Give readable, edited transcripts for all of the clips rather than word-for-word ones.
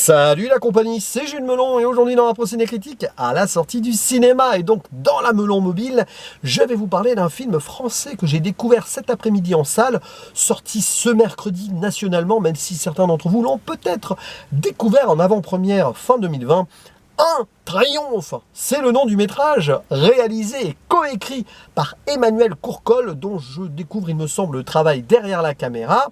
Salut la compagnie, c'est Jules Melon et aujourd'hui dans la procédé critique à la sortie du cinéma et donc dans la Melon Mobile, je vais vous parler d'un film français que j'ai découvert cet après-midi en salle, sorti ce mercredi nationalement, même si certains d'entre vous l'ont peut-être découvert en avant-première fin 2020. Un triomphe, c'est le nom du métrage, réalisé et coécrit par Emmanuel Courcol, dont je découvre, il me semble, le travail derrière la caméra.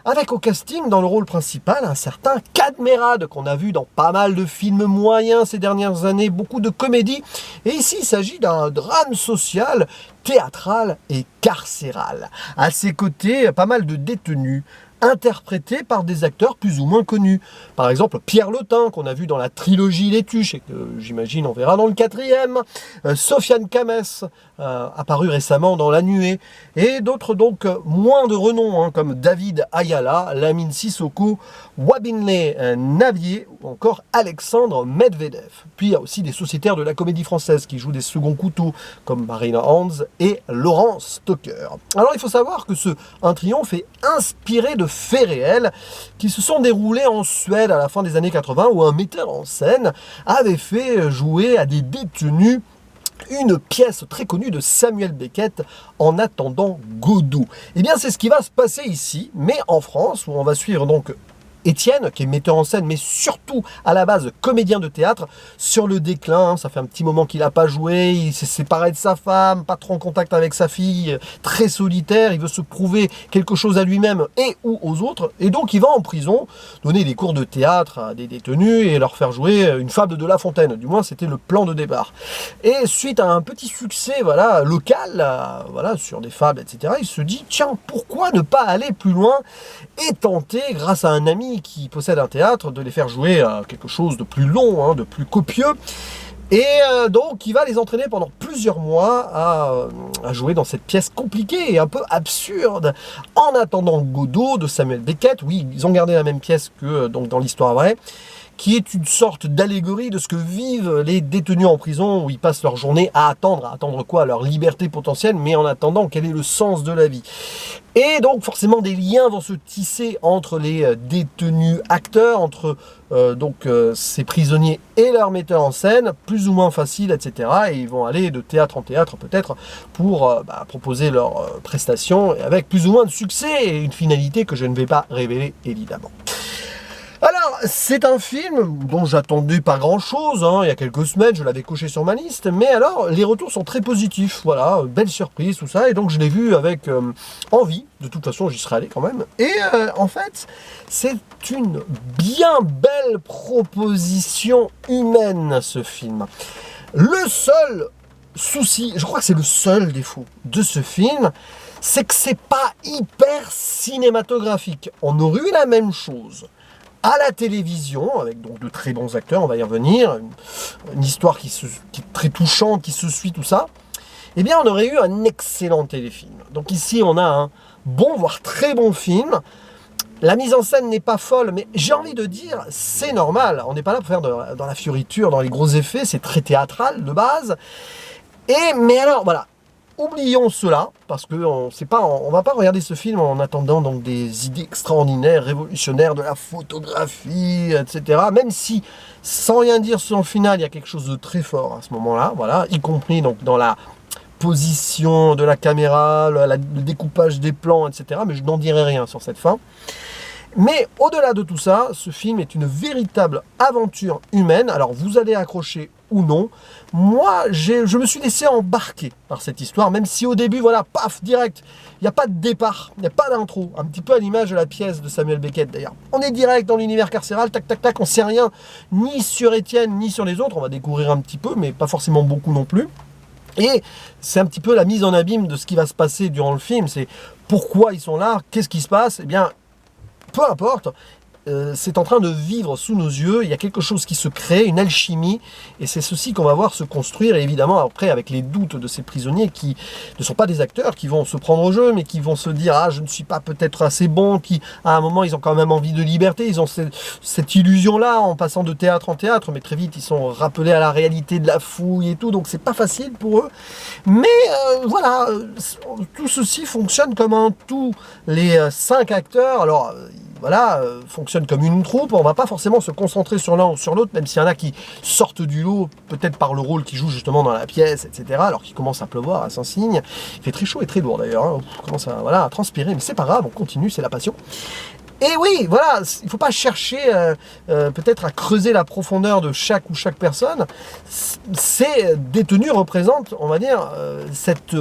Avec au casting, dans le rôle principal, un certain Cadmerade, qu'on a vu dans pas mal de films moyens ces dernières années, beaucoup de comédies. Et ici, il s'agit d'un drame social, théâtral et carcéral. À ses côtés, pas mal de détenus, interprétés par des acteurs plus ou moins connus. Par exemple, Pierre Lotin, qu'on a vu dans la trilogie Les Tuches, et que j'imagine on verra dans le 4e. Sofiane Kamès, apparu récemment dans La Nuée. Et d'autres donc moins de renom, comme David Ayala, Lamine Sissoko, Wabinlé Navier, ou encore Alexandre Medvedev. Puis il y a aussi des sociétaires de la comédie française qui jouent des seconds couteaux, comme Marina Hans et Laurence Stocker. Alors il faut savoir que Un Triomphe est inspiré de faits réels qui se sont déroulés en Suède à la fin des années 80, où un metteur en scène avait fait jouer à des détenus une pièce très connue de Samuel Beckett, En attendant Godot. Et bien c'est ce qui va se passer ici, mais en France, où on va suivre donc Étienne, qui est metteur en scène, mais surtout à la base comédien de théâtre, sur le déclin. Ça fait un petit moment qu'il n'a pas joué, il s'est séparé de sa femme, pas trop en contact avec sa fille, très solitaire, il veut se prouver quelque chose à lui-même et ou aux autres, et donc il va en prison donner des cours de théâtre à des détenus et leur faire jouer une fable de La Fontaine, du moins c'était le plan de départ. Et suite à un petit succès local, sur des fables, etc., il se dit, tiens, pourquoi ne pas aller plus loin et tenter, grâce à un ami qui possède un théâtre, de les faire jouer à quelque chose de plus long, de plus copieux. Et donc il va les entraîner pendant plusieurs mois à jouer dans cette pièce compliquée et un peu absurde. En attendant Godot de Samuel Beckett, oui, ils ont gardé la même pièce que donc dans l'histoire vraie, qui est une sorte d'allégorie de ce que vivent les détenus en prison, où ils passent leur journée à attendre quoi? Leur liberté potentielle, mais en attendant, quel est le sens de la vie? Et donc forcément des liens vont se tisser entre les détenus acteurs, entre ces prisonniers et leurs metteurs en scène, plus ou moins faciles, etc. Et ils vont aller de théâtre en théâtre peut-être pour proposer leurs prestations, avec plus ou moins de succès et une finalité que je ne vais pas révéler évidemment. Alors, c'est un film dont j'attendais pas grand-chose, il y a quelques semaines, je l'avais coché sur ma liste, mais alors, les retours sont très positifs, voilà, belle surprise, tout ça, et donc je l'ai vu avec envie, de toute façon j'y serais allé quand même, et en fait, c'est une bien belle proposition humaine, ce film. Le seul souci, je crois que c'est le seul défaut de ce film, c'est que c'est pas hyper cinématographique. On aurait eu la même chose à la télévision, avec donc de très bons acteurs, on va y revenir, une histoire qui est très touchante, qui se suit, tout ça, eh bien on aurait eu un excellent téléfilm. Donc ici on a un bon, voire très bon film. La mise en scène n'est pas folle, mais j'ai envie de dire, c'est normal. On n'est pas là pour faire dans la fioriture, dans les gros effets, c'est très théâtral de base. Mais alors, voilà. Oublions cela, parce qu'on ne va pas regarder ce film en attendant donc des idées extraordinaires, révolutionnaires de la photographie, etc. Même si, sans rien dire sur le final, il y a quelque chose de très fort à ce moment-là, voilà, y compris donc dans la position de la caméra, le découpage des plans, etc. Mais je n'en dirai rien sur cette fin. Mais au-delà de tout ça, ce film est une véritable aventure humaine. Alors vous allez accrocher ou non. Moi, je me suis laissé embarquer par cette histoire, même si au début, voilà, paf, direct, il n'y a pas de départ, il n'y a pas d'intro. Un petit peu à l'image de la pièce de Samuel Beckett d'ailleurs. On est direct dans l'univers carcéral, tac, tac, tac, on ne sait rien, ni sur Étienne, ni sur les autres. On va découvrir un petit peu, mais pas forcément beaucoup non plus. Et c'est un petit peu la mise en abîme de ce qui va se passer durant le film. C'est pourquoi ils sont là, qu'est-ce qui se passe? Eh bien, peu importe, c'est en train de vivre sous nos yeux, il y a quelque chose qui se crée, une alchimie, et c'est ceci qu'on va voir se construire, et évidemment après avec les doutes de ces prisonniers qui ne sont pas des acteurs, qui vont se prendre au jeu, mais qui vont se dire « Ah, je ne suis pas peut-être assez bon », qui à un moment ils ont quand même envie de liberté, ils ont cette illusion-là en passant de théâtre en théâtre, mais très vite ils sont rappelés à la réalité de la fouille et tout, donc c'est pas facile pour eux. Mais voilà, tout ceci fonctionne comme un tout. Les 5 acteurs, alors voilà, fonctionnent comme une troupe. On va pas forcément se concentrer sur l'un ou sur l'autre, même s'il y en a qui sortent du lot, peut-être par le rôle qu'ils jouent justement dans la pièce, etc. Alors qu'il commence à pleuvoir à Saint-Cygne. Il fait très chaud et très lourd d'ailleurs. Hein. On commence à, voilà, à transpirer, mais c'est pas grave, on continue, c'est la passion. Et oui, voilà, il ne faut pas chercher peut-être à creuser la profondeur de chaque personne. Ces détenus représentent, on va dire, cette,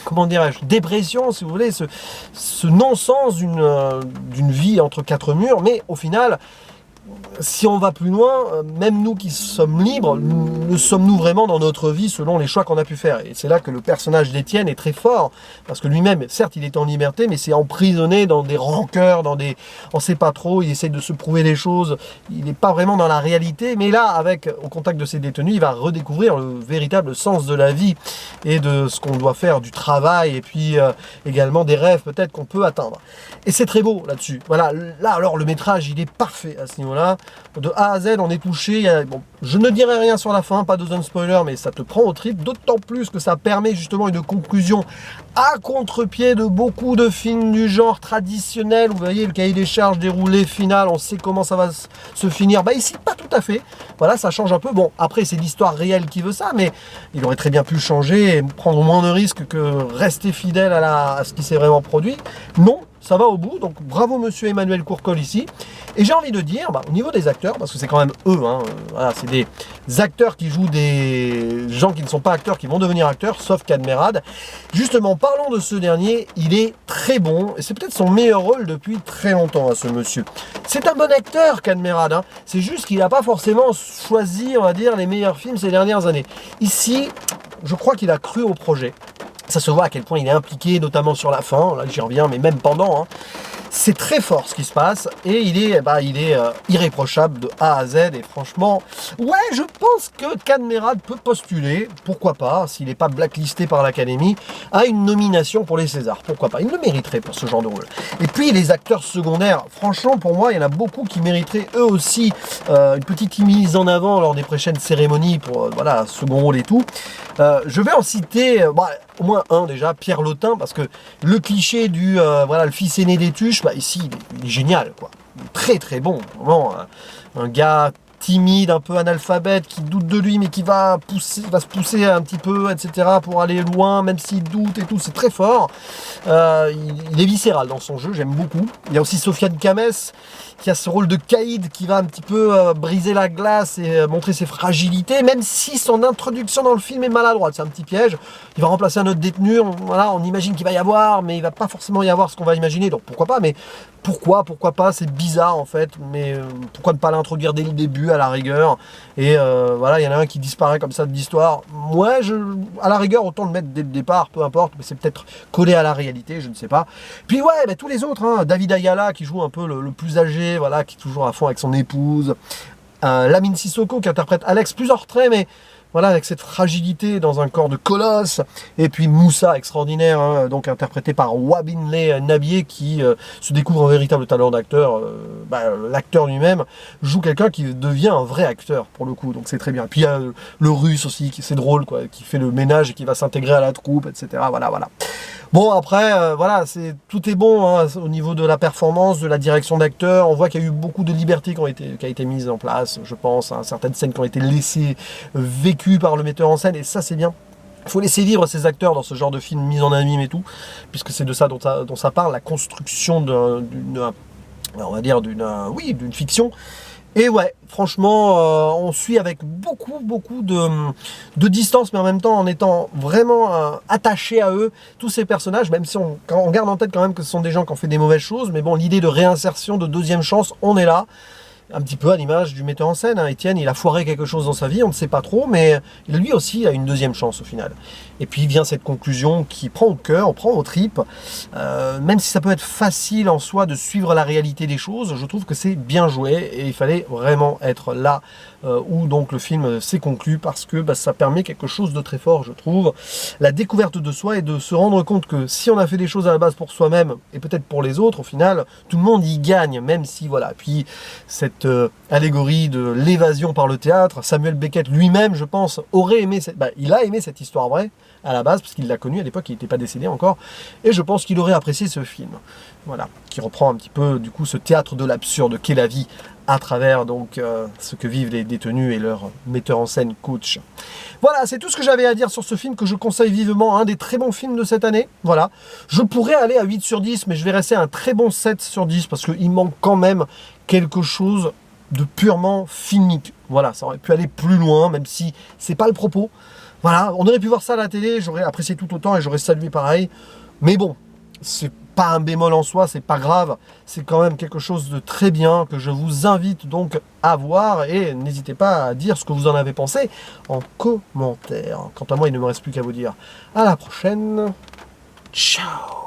comment dirais-je, dépression, si vous voulez, ce non-sens d'une vie entre quatre murs, mais au final, si on va plus loin, même nous qui sommes libres, ne sommes-nous vraiment dans notre vie selon les choix qu'on a pu faire? Et c'est là que le personnage d'Étienne est très fort, parce que lui-même, certes, il est en liberté, mais c'est emprisonné dans des rancœurs, on ne sait pas trop, il essaie de se prouver des choses, il n'est pas vraiment dans la réalité, mais là, au contact de ces détenus, il va redécouvrir le véritable sens de la vie et de ce qu'on doit faire, du travail, et puis également des rêves peut-être qu'on peut atteindre. Et c'est très beau là-dessus. Voilà, là alors le métrage, il est parfait à ce niveau-là. De A à Z, on est touché. Bon, je ne dirai rien sur la fin, pas de zone spoiler, mais ça te prend au trip, d'autant plus que ça permet justement une conclusion à contre-pied de beaucoup de films du genre traditionnel. Vous voyez, le cahier des charges déroulé final, on sait comment ça va se finir. Bah ici, pas tout à fait. Voilà, ça change un peu. Bon, après, c'est l'histoire réelle qui veut ça, mais il aurait très bien pu changer et prendre moins de risques que rester fidèle à ce qui s'est vraiment produit. Non, ça va au bout, donc bravo monsieur Emmanuel Courcol ici. Et j'ai envie de dire, au niveau des acteurs, parce que c'est quand même eux, hein, voilà, c'est des acteurs qui jouent des gens qui ne sont pas acteurs, qui vont devenir acteurs, sauf Cadmerade. Justement, parlons de ce dernier, il est très bon, et c'est peut-être son meilleur rôle depuis très longtemps, ce monsieur. C'est un bon acteur, Cadmerade, hein. C'est juste qu'il n'a pas forcément choisi, on va dire, les meilleurs films ces dernières années. Ici, je crois qu'il a cru au projet. Ça se voit à quel point il est impliqué, notamment sur la fin, là j'y reviens, mais même pendant. Hein. C'est très fort ce qui se passe, et il est irréprochable de A à Z, et franchement, ouais, je pense que Cadmerade peut postuler, pourquoi pas, s'il n'est pas blacklisté par l'Académie, à une nomination pour les Césars, pourquoi pas, il le mériterait pour ce genre de rôle. Et puis les acteurs secondaires, franchement pour moi, il y en a beaucoup qui mériteraient eux aussi une petite mise en avant lors des prochaines cérémonies pour, voilà, second rôle et tout. Je vais en citer au moins un déjà, Pierre Lotin, parce que le cliché du voilà, le fils aîné des Tuches, ici il est génial, quoi. Il est très très bon, vraiment un gars timide, un peu analphabète, qui doute de lui, mais qui va se pousser un petit peu, etc., pour aller loin, même s'il doute et tout, c'est très fort. Il est viscéral dans son jeu, j'aime beaucoup. Il y a aussi Sofiane Kamès, qui a ce rôle de caïd qui va un petit peu briser la glace et montrer ses fragilités, même si son introduction dans le film est maladroite, c'est un petit piège. Il va remplacer un autre détenu, on imagine qu'il va y avoir, mais il va pas forcément y avoir ce qu'on va imaginer, donc pourquoi pas, mais pourquoi pas, c'est bizarre en fait, mais pourquoi ne pas l'introduire dès le début à la rigueur, et voilà, il y en a un qui disparaît comme ça de l'histoire. Moi, à la rigueur, autant le mettre dès le départ, peu importe, mais c'est peut-être collé à la réalité, je ne sais pas. Puis ouais, tous les autres, hein, David Ayala qui joue un peu le plus âgé, voilà, qui est toujours à fond avec son épouse, Lamine Sissoko qui interprète Alex, plus en retrait, mais voilà, avec cette fragilité dans un corps de colosse. Et puis Moussa, extraordinaire, hein, donc interprété par Wabinlé Nabié, qui se découvre un véritable talent d'acteur. L'acteur lui-même joue quelqu'un qui devient un vrai acteur, pour le coup, donc c'est très bien. Et puis il y a le russe aussi, qui c'est drôle, quoi, qui fait le ménage et qui va s'intégrer à la troupe, etc. Voilà, voilà. Bon, après, voilà, tout est bon hein, au niveau de la performance, de la direction d'acteur. On voit qu'il y a eu beaucoup de liberté qui a été mise en place, je pense. Hein, certaines scènes qui ont été laissées, vécues par le metteur en scène, et ça, c'est bien. Il faut laisser vivre ces acteurs dans ce genre de film mis en anime et tout, puisque c'est de ça dont ça parle, la construction d'une fiction. Et ouais, franchement, on suit avec beaucoup de distance, mais en même temps en étant vraiment attaché à eux, tous ces personnages, même si on garde en tête quand même que ce sont des gens qui ont fait des mauvaises choses, mais bon, l'idée de réinsertion, de deuxième chance, on est là. Un petit peu à l'image du metteur en scène, hein. Étienne, il a foiré quelque chose dans sa vie, on ne sait pas trop, mais lui aussi a une deuxième chance au final. Et puis vient cette conclusion qui prend au cœur, prend aux tripes, même si ça peut être facile en soi de suivre la réalité des choses, je trouve que c'est bien joué, et il fallait vraiment être là où donc le film s'est conclu, parce que ça permet quelque chose de très fort, je trouve, la découverte de soi, et de se rendre compte que si on a fait des choses à la base pour soi-même, et peut-être pour les autres, au final, tout le monde y gagne, même si, voilà, puis cette cette allégorie de l'évasion par le théâtre. Samuel Beckett lui-même, je pense, aurait aimé, il a aimé cette histoire vraie à la base, parce qu'il l'a connue à l'époque, il n'était pas décédé encore, et je pense qu'il aurait apprécié ce film. Voilà, qui reprend un petit peu, du coup, ce théâtre de l'absurde qu'est la vie, à travers donc ce que vivent les détenus et leur metteur en scène coach. Voilà, c'est tout ce que j'avais à dire sur ce film que je conseille vivement, un des très bons films de cette année. Voilà, je pourrais aller à 8 sur 10, mais je vais rester à un très bon 7 sur 10 parce qu'il manque quand même quelque chose de purement filmique. Voilà, ça aurait pu aller plus loin, même si c'est pas le propos. Voilà, on aurait pu voir ça à la télé, j'aurais apprécié tout autant et j'aurais salué pareil. Mais bon, c'est pas un bémol en soi, c'est pas grave, c'est quand même quelque chose de très bien que je vous invite donc à voir et n'hésitez pas à dire ce que vous en avez pensé en commentaire. Quant à moi, il ne me reste plus qu'à vous dire à la prochaine. Ciao.